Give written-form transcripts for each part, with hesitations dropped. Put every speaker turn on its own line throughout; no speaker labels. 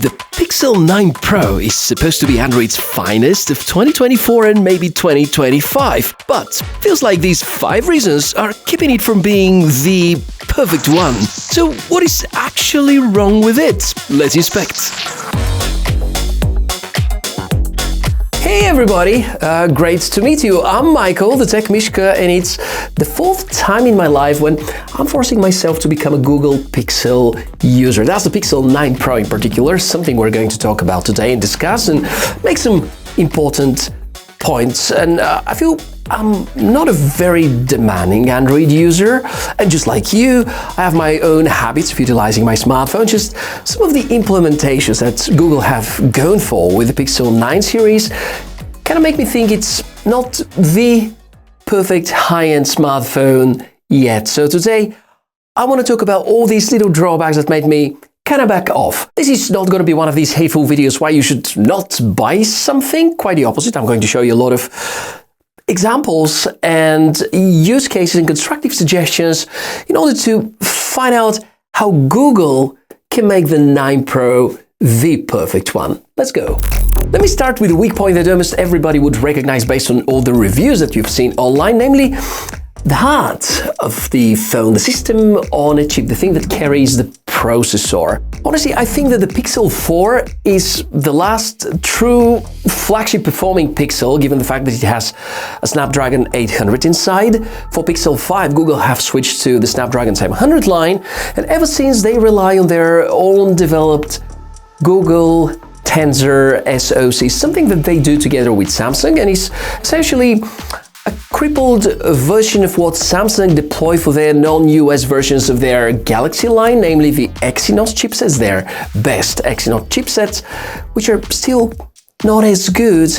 The Pixel 9 Pro is supposed to be Android's finest of 2024 and maybe 2025, but feels like these 5 reasons are keeping it from being the perfect one. So what is actually wrong with it? Let's inspect. Hey everybody, great to meet you. I'm Michael, the Tech Mishka, and it's the 4th time in my life when I'm forcing myself to become a Google Pixel user. That's the Pixel 9 Pro in particular, something we're going to talk about today and discuss and make some important points. And I feel I'm not a very demanding Android user, and just like you, I have my own habits of utilizing my smartphone. Just some of the implementations that Google have gone for with the Pixel 9 series kind of make me think it's not the perfect high-end smartphone yet. So today, I want to talk about all these little drawbacks that made me kind of back off. This is not going to be one of these hateful videos why you should not buy something. Quite the opposite. I'm going to show you a lot of examples and use cases and constructive suggestions in order to find out how Google can make the 9 Pro the perfect one. Let's go. Let me start with a weak point that almost everybody would recognize based on all the reviews that you've seen online, namely the heart of the phone, the system on a chip, the thing that carries the processor. Honestly, I think that the Pixel 4 is the last true flagship performing Pixel, given the fact that it has a Snapdragon 800 inside. For Pixel 5, Google have switched to the Snapdragon 700 line, and ever since they rely on their own developed Google Tensor SoC, something that they do together with Samsung, and is essentially a crippled version of what Samsung deploy for their non-US versions of their Galaxy line, namely the Exynos chipsets, their best Exynos chipsets, which are still not as good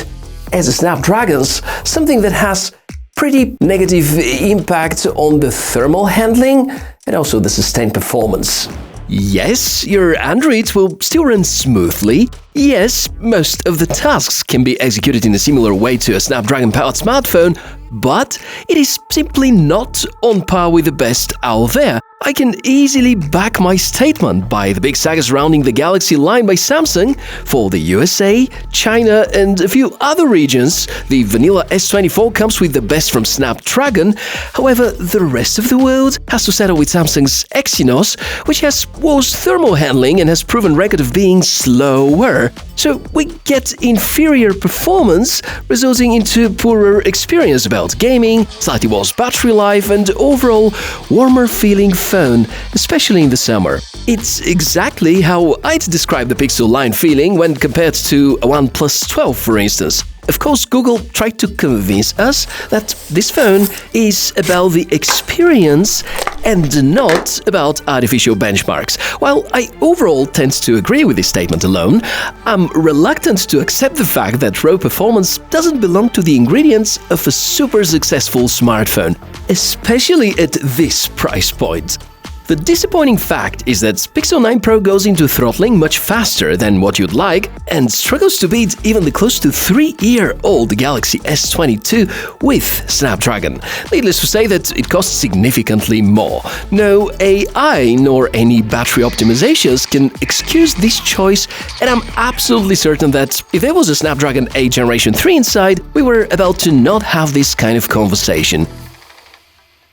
as the Snapdragons, something that has pretty negative impact on the thermal handling and also the sustained performance. Yes, your Android will still run smoothly. Yes, most of the tasks can be executed in a similar way to a Snapdragon-powered smartphone, but it is simply not on par with the best out there. I can easily back my statement by the big saga surrounding the Galaxy line by Samsung. For the USA, China, and a few other regions, the vanilla S24 comes with the best from Snapdragon. However, the rest of the world has to settle with Samsung's Exynos, which has worse thermal handling and has proven record of being slower. So we get inferior performance, resulting into poorer experience about gaming, slightly worse battery life, and overall warmer feeling phone, especially in the summer. It's exactly how I'd describe the Pixel line feeling when compared to a OnePlus 12, for instance. Of course, Google tried to convince us that this phone is about the experience and not about artificial benchmarks. While I overall tend to agree with this statement alone, I'm reluctant to accept the fact that raw performance doesn't belong to the ingredients of a super successful smartphone, especially at this price point. The disappointing fact is that Pixel 9 Pro goes into throttling much faster than what you'd like and struggles to beat even the close to 3-year-old Galaxy S22 with Snapdragon. Needless to say that it costs significantly more. No AI nor any battery optimizations can excuse this choice, and I'm absolutely certain that if there was a Snapdragon 8 Generation 3 inside, we were about to not have this kind of conversation.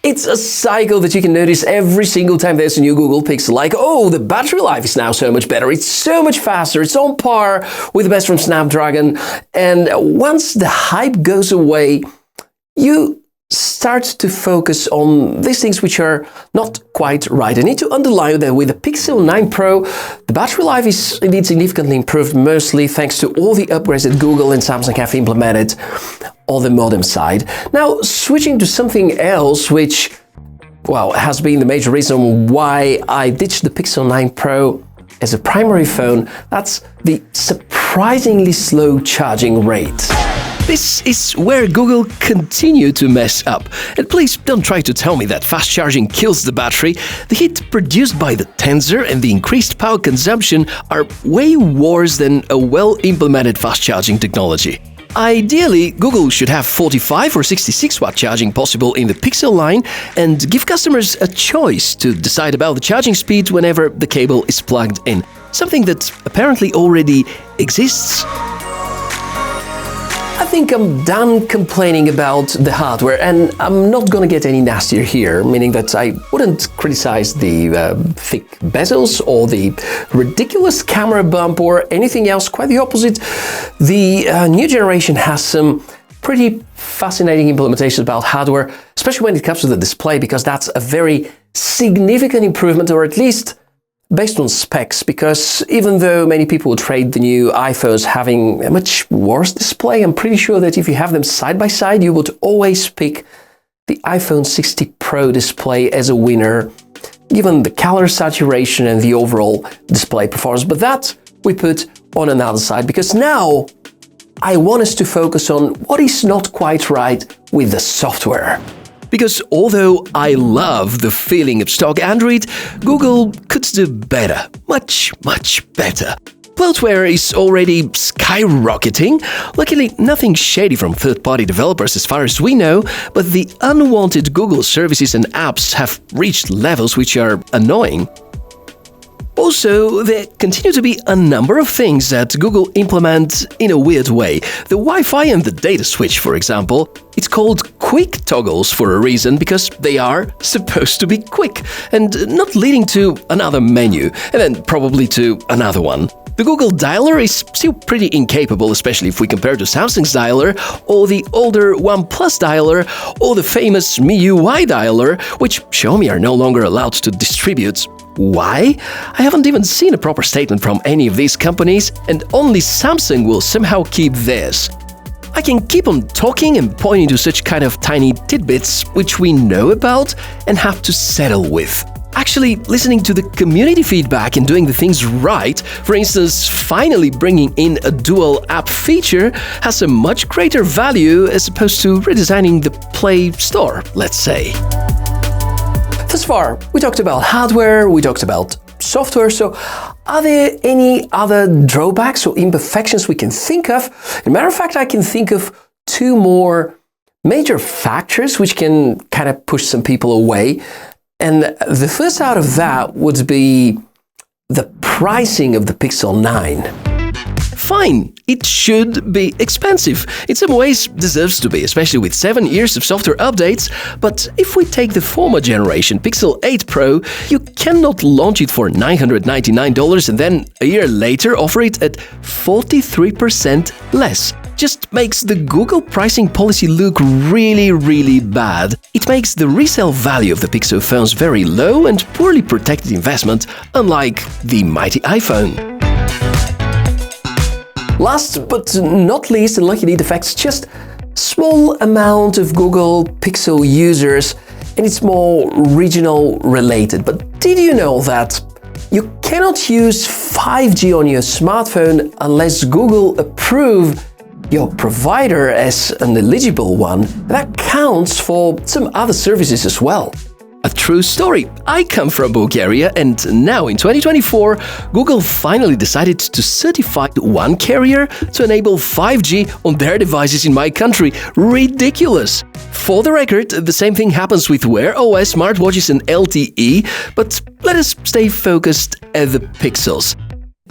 It's a cycle that you can notice every single time there's a new Google Pixel, like, oh, the battery life is now so much better, it's so much faster, it's on par with the best from Snapdragon, and once the hype goes away, you start to focus on these things which are not quite right. I need to underline that with the Pixel 9 Pro, the battery life is indeed significantly improved, mostly thanks to all the upgrades that Google and Samsung have implemented on the modem side. Now, switching to something else which, well, has been the major reason why I ditched the Pixel 9 Pro as a primary phone, that's the surprisingly slow charging rate. This is where Google continue to mess up. And please don't try to tell me that fast charging kills the battery. The heat produced by the tensor and the increased power consumption are way worse than a well-implemented fast charging technology. Ideally, Google should have 45 or 66 watt charging possible in the Pixel line and give customers a choice to decide about the charging speed whenever the cable is plugged in.
something that apparently already exists.
I think I'm done complaining about the hardware, and I'm not gonna get any nastier here, meaning that I wouldn't criticize the thick bezels or the ridiculous camera bump or anything else. Quite the opposite. The new generation has some pretty fascinating implementations about hardware, especially when it comes to the display, because that's a very significant improvement, or at least based on specs, because even though many people would trade the new iPhones having a much worse display, I'm pretty sure that if you have them side by side, you would always pick the iPhone 60 Pro display as a winner, given the color saturation and the overall display performance. But that we put on another side, because now I want us to focus on what is not quite right with the software.
Because although I love the feeling of stock Android, Google could do better, much better. Bloatware is already skyrocketing. Luckily, nothing shady from third-party developers as far as we know, but the unwanted Google services and apps have reached levels which are annoying. Also, there continue to be a number of things that Google implement in a weird way. The Wi-Fi and the data switch, for example. It's called quick toggles for a reason, because they are supposed to be quick and not leading to another menu, and then probably to another one. The Google dialer is still pretty incapable, especially if we compare to Samsung's dialer, or the older OnePlus dialer, or the famous MIUI dialer, which Xiaomi are no longer allowed to distribute. Why? I haven't even seen a proper statement from any of these companies, and only Samsung will somehow keep theirs. I can keep on talking and pointing to such kind of tiny tidbits which we know about and have to settle with. Actually, listening to the community feedback and doing the things right, for instance, finally bringing in a dual app feature, has a much greater value as opposed to redesigning the Play Store, let's say.
Thus far, we talked about hardware, we talked about software, so are there any other drawbacks or imperfections we can think of? As a matter of fact, I can think of two more major factors which can kind of push some people away. And the first out of that would be the pricing of the Pixel 9.
Fine, it should be expensive. In some ways, deserves to be, especially with 7 years of software updates. But if we take the former generation Pixel 8 Pro, you cannot launch it for $999 and then a year later offer it at 43% less. Just makes the Google pricing policy look really bad. It makes the resale value of the Pixel phones very low and poorly protected investment, unlike the mighty iPhone.
Last but not least, and luckily it affects just small amount of Google Pixel users, and it's more regional related. But did you know that you cannot use 5G on your smartphone unless Google approve your provider as an eligible one? That counts for some other services as well.
A true story. I come from Bulgaria, and now in 2024, Google finally decided to certify one carrier to enable 5G on their devices in my country. Ridiculous! For the record, the same thing happens with Wear OS, smartwatches and LTE, but let us stay focused at the Pixels.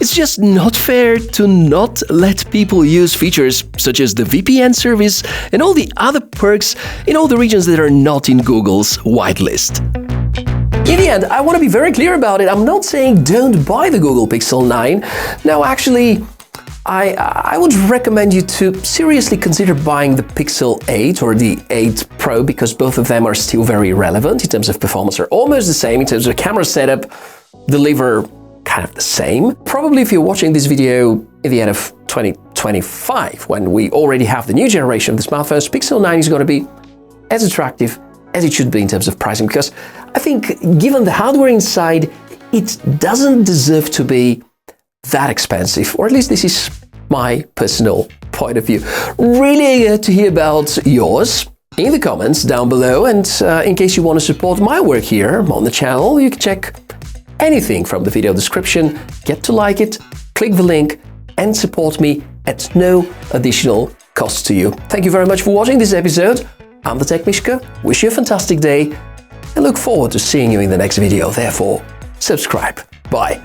It's just not fair to not let people use features such as the VPN service and all the other perks in all the regions that are not in Google's whitelist.
In the end, I want to be very clear about it. I'm not saying don't buy the Google Pixel 9. No, actually, I would recommend you to seriously consider buying the Pixel 8 or the 8 Pro, because both of them are still very relevant in terms of performance. They're almost the same in terms of camera setup, deliver kind of the same. Probably if you're watching this video at the end of 2025, when we already have the new generation of the smartphones, Pixel 9 is going to be as attractive as it should be in terms of pricing, because I think given the hardware inside, it doesn't deserve to be that expensive, or at least this is my personal point of view. Really eager to hear about yours in the comments down below, and in case you want to support my work here on the channel, you can check anything from the video description, get to like it, click the link, and support me at no additional cost to you. Thank you very much for watching this episode. I'm the Tech Mishka, wish you a fantastic day, and look forward to seeing you in the next video. Therefore, subscribe. Bye.